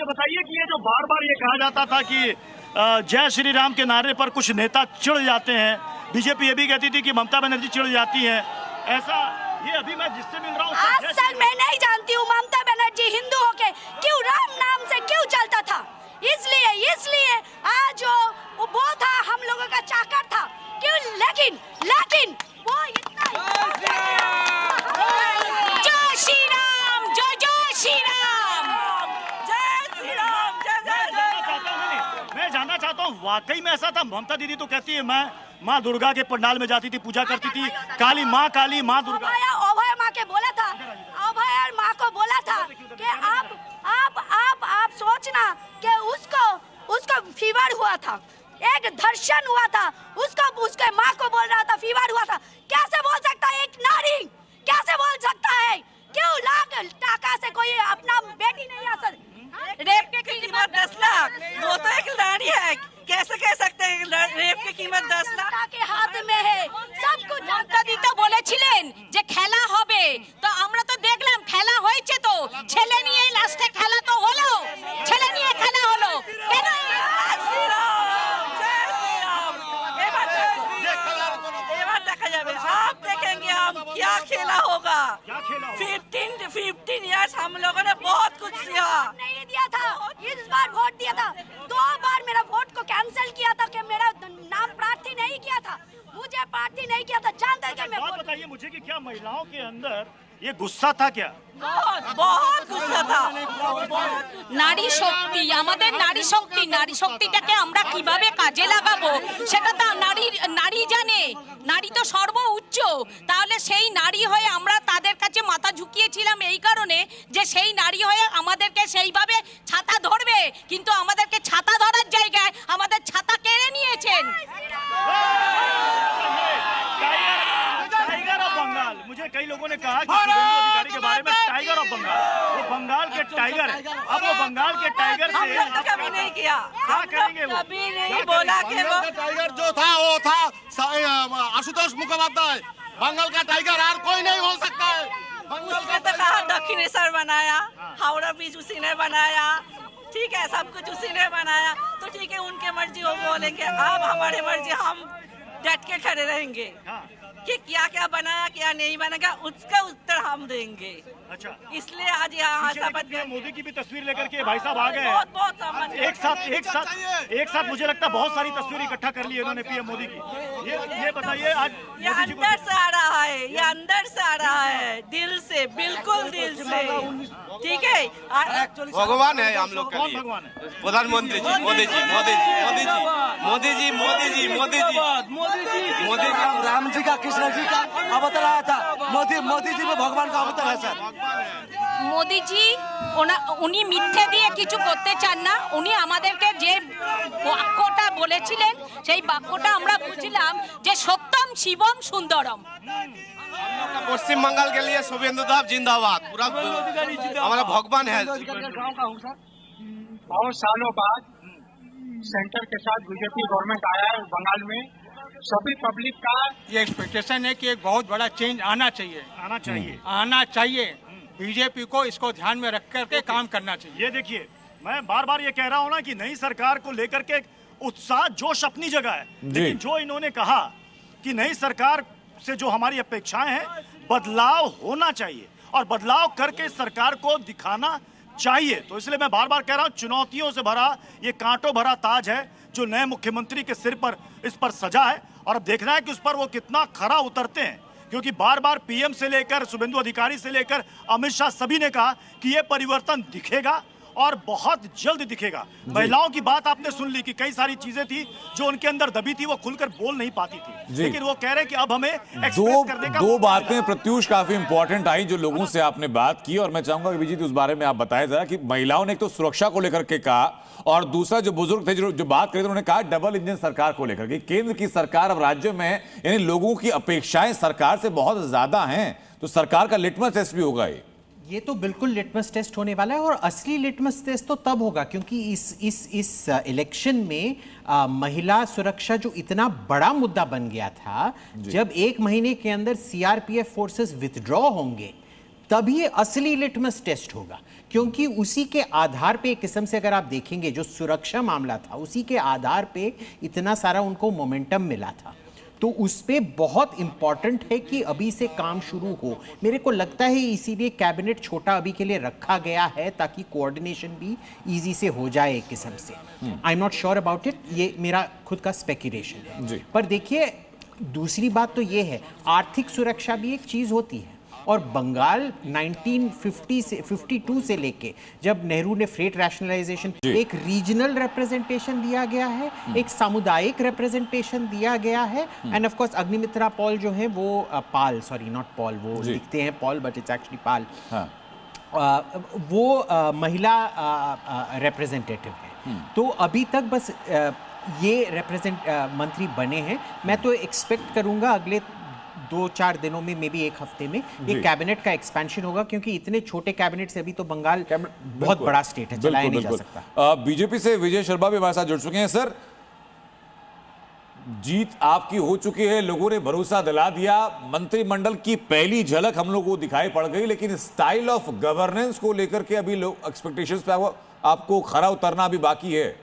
बताइए कि ये जो बार बार ये कहा जाता था कि जय श्री राम के नारे पर कुछ नेता चिढ़ जाते हैं, बीजेपी ये भी कहती थी कि ममता बनर्जी चिढ़ जाती है, ऐसा ये अभी मैं जिससे मिल रहा हूँ आज तक मैं नहीं जानती हूँ ममता बनर्जी हिंदू होके क्यों राम नाम से क्यों चलता था। इसलिए आज वो था, हम लोगों का चाकर था क्यों, लेकिन वो इतना जय श्री राम, जय श्री राम, जय श्री राम, मैं जानना चाहता हूँ वाकई में ऐसा था। ममता दीदी तो कहती है मैं माँ दुर्गा के पंडाल में जाती थी, पूजा करती थी, काली माँ दुर्गा। अभय माँ के बोला था, अभय माँ को बोला था कि आप सोचना कि उसको फीवर हुआ था, एक दर्शन हुआ था, उसके माँ को बोल रहा था फीवर हुआ था। कैसे बोल सकता है एक नारी, कैसे बोल सकता है? क्यों लाख टाका से कोई अपना बेटी नहीं आ सकती? रेप की कीमत 10 लाख, वो तो एक नारी है, कैसे कह सकते हैं रेप की कीमत 10 लाख के हाथ में है सब कुछ। মমতা দি তো বলেছিলেন যে খেলা হবে, তো আমরা তো দেখলাম খেলা হয়েছে, তো ছেলে নিয়ে লাস্টে খেলা তো হলো, ছেলে নিয়ে খেলা হলো কেন? এবার দেখা যাবে, आप देखेंगे हम क्या खेला होगा। 15 इयर्स हम लोगों ने बहुत कुछ किया, नहीं दिया था, इस बार वोट दिया था, 2 बार मेरा वोट को कैंसिल किया था कि मेरा नाम प्रार्थी नहीं किया था, मुझे प्रार्थी नहीं किया था, जानते हैं कि मैं बात बताइए मुझे कि क्या महिलाओं के अंदर ये गुस्सा था क्या? बहुत गुस्सा था। নারী শক্তি, আমাদের নারী শক্তিটাকে আমরা কিভাবে কাজে লাগাবো সেটা তো নারী জানে, নারী তো সর্বোচ্চ। তাহলে সেই নারী হয়ে আমরা তাদের কাছে মাথা ঝুঁকিয়েছিলাম এই কারণে যে সেই নারী হয়ে আমাদেরকে সেইভাবে ছাতা ধরবে, কিন্তু আমাদেরকে ছাতা ধরার জায়গায় আমাদের ছাতা কেড়ে নিয়েছেন। टाइगर ऑफ बंगाल, मुझे कई लोगों ने कहा कि शुभेंदु अधिकारी के बारे में टाइगर ऑफ बंगाल, वो बंगाल के टाइगर है। अब वो बंगाल के टाइगर से हम लोग कभी नहीं किया, क्या करेंगे वो? कभी नहीं बोला कि वो टाइगर जो था वो था आशुतोष मुखोपाध्याय। बंगाल का टाइगर और कोई नहीं हो सकता है। उसने तो कहा दक्षिणेश्वर बनाया, हावड़ा ब्रिज उसी ने बनाया, ठीक है, सब कुछ उसी ने बनाया, तो ठीक है उनके मर्जी वो बोलेंगे। अब हमारी मर्जी, हम डट के खड़े रहेंगे कि क्या क्या बनाया क्या नहीं बनाया, उसका उत्तर हम देंगे। अच्छा, इसलिए आज यहाँ शपथ मोदी की भी तस्वीर लेकर के भाई साहब आ गए। बहुत एक साथ मुझे लगता है बहुत सारी तस्वीर इकट्ठा कर ली इन्होंने पीएम मोदी की। ये बताइए आज ये अंदर से आ रहा है, ये अंदर से आ रहा है, दिल से, बिल्कुल दिल से, ठीक है। भगवान है हम लोग कौन भगवान है? प्रधानमंत्री जी, मोदी जी राम जी का, कृष्ण जी का अवतार आया था, मोदी जी में भगवान का अवतार है सर। মোদিজি উনি মিথ্যে দিয়ে কিছু করতে চান না, উনি আমাদেরকে যে বাক্যটা বলেছিলেন সেই বাক্যটা আমরা বুঝলাম যে সত্যম শিবম সুন্দরম। पश्चिम बंगाल के लिए शुभेंदु दा जिंदाबाद, पूरा हमारा भगवान है। बहुत सालों बाद सेंटर के साथ बीजेपी गवर्नमेंट आया है बंगाल में, सभी पब्लिक का ये एक्सपेक्टेशन है कि एक बहुत बड़ा चेंज आना चाहिए। बीजेपी को इसको ध्यान में रख करके काम करना चाहिए। ये देखिए मैं बार बार ये कह रहा हूँ ना कि नई सरकार को लेकर के उत्साह जोश अपनी जगह है, लेकिन जो इन्होंने कहा कि नई सरकार से जो हमारी अपेक्षाएं हैं, बदलाव होना चाहिए और बदलाव करके सरकार को दिखाना चाहिए। तो इसलिए मैं बार बार कह रहा हूँ, चुनौतियों से भरा ये कांटों भरा ताज है जो नए मुख्यमंत्री के सिर पर इस पर सजा है, और अब देखना है कि उस पर वो कितना खरा उतरते हैं, क्योंकि बार बार पीएम से लेकर शुभेंदु अधिकारी से लेकर अमित शाह सभी ने कहा कि ये परिवर्तन दिखेगा और बहुत जल्द दिखेगा। महिलाओं की बात आपने सुन ली कि कई सारी चीजें थी जो उनके अंदर दबी थी, वो खुलकर बोल नहीं पाती थी, लेकिन वो कह रहे हैं कि अब हमें एक्सप्रेस करने का दो बातें प्रत्युष काफी इंपॉर्टेंट आई जो लोगों से आपने बात की, और मैं चाहूंगा कि विजीत उस बारे में आप बताएं जरा कि महिलाओं ने एक तो सुरक्षा को लेकर के कहा, और दूसरा जो बुजुर्ग थे जो बात करे उन्होंने कहा डबल इंजन सरकार को लेकर के, केंद्र की सरकार अब राज्यों में, यानी लोगों की अपेक्षाएं सरकार से बहुत ज्यादा हैं, तो सरकार का लिटमस टेस्ट भी होगा। ये तो बिल्कुल लिटमस टेस्ट होने वाला है, और असली लिटमस टेस्ट तो तब होगा क्योंकि इस इलेक्शन में महिला सुरक्षा जो इतना बड़ा मुद्दा बन गया था, जब 1 महीने के अंदर सीआरपीएफ फोर्सेस विथड्रॉ होंगे तब ये असली लिटमस टेस्ट होगा, क्योंकि उसी के आधार पे एक किस्म से अगर आप देखेंगे जो सुरक्षा मामला था उसी के आधार पे इतना सारा उनको मोमेंटम मिला था। तो उस पे बहुत इंपॉर्टेंट है कि अभी से काम शुरू हो। मेरे को लगता है इसीलिए कैबिनेट छोटा अभी के लिए रखा गया है ताकि कोऑर्डिनेशन भी इजी से हो जाए एक किस्म से। I am not sure about it, ये मेरा खुद का स्पेक्यूलेशन है। पर देखिए दूसरी बात तो ये है, आर्थिक सुरक्षा भी एक चीज होती है और बंगाल 1950 से 52 से लेके जब नेहरू ने फ्रेट रैशनलाइजेशन, एक रीजनल रिप्रेजेंटेशन दिया गया है, एक सामुदायिक रिप्रेजेंटेशन दिया गया है। End of course Agnimitra Paul जो है वो पाल, सॉरी नॉट पॉल, वो लिखते हैं पॉल बट इट्स एक्चुअली पाल, वो महिला रिप्रेजेंटेटिव है। तो अभी तक बस ये मंत्री बने हैं। मैं तो एक्सपेक्ट करूंगा अगले 2-4 दिनों में, मे बी एक हफ्ते में एक कैबिनेट का एक्सपेंशन होगा, क्योंकि इतने छोटे कैबिनेट से अभी तो बंगाल बहुत बड़ा स्टेट है, चलाया नहीं जा सकता। बीजेपी से विजय शर्मा भी हमारे साथ जुड़ चुके हैं। सर, जीत आपकी हो चुकी है, लोगों ने भरोसा दिला दिया, मंत्रिमंडल की पहली झलक हम लोगों को दिखाई पड़ गई, लेकिन स्टाइल ऑफ गवर्नेंस को लेकर के अभी लोग एक्सपेक्टेशंस पे आपको खरा उतरना अभी बाकी है।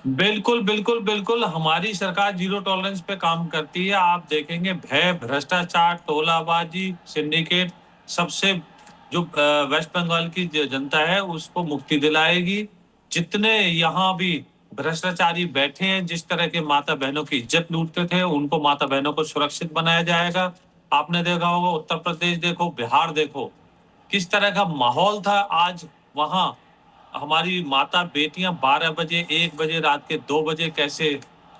बिल्कुल बिल्कुल बिल्कुल, हमारी सरकार जीरो टॉलरेंस पे काम करती है। आप देखेंगे भय, भ्रष्टाचार, टोलाबाजी, सिंडिकेट, सबसे जो वेस्ट बंगाल की जनता है उसको मुक्ति दिलाएगी। जितने यहाँ भी भ्रष्टाचारी बैठे हैं, जिस तरह के माता बहनों की इज्जत लूटते थे, उनको माता बहनों को सुरक्षित बनाया जाएगा। आपने देखा होगा उत्तर प्रदेश देखो, बिहार देखो, किस तरह का माहौल था। आज वहां हमारी माता बेटियां 12 बजे, 1 बजे, रात के 2 बजे कैसे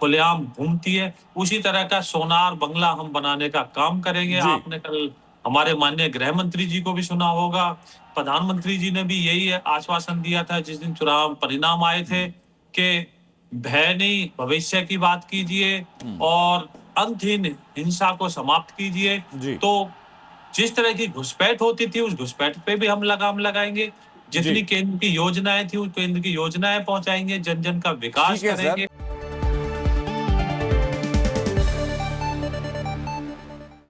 खुलेआम घूमती है। उसी तरह का सोनार बंगला हम बनाने का काम करेंगे। आपने कल हमारे माननीय गृह मंत्री जी को भी सुना होगा, प्रधानमंत्री जी ने भी यही आश्वासन दिया था जिस दिन चुनाव परिणाम आए थे कि भय नहीं, भविष्य की बात कीजिए और अंतहीन हिंसा को समाप्त कीजिए। तो जिस तरह की घुसपैठ होती थी उस घुसपैठ पे भी हम लगाम लगाएंगे। जितनी केंद्र की योजनाएं थी उस केंद्र की योजनाएं पहुंचाएंगे, जन जन का विकास करेंगे।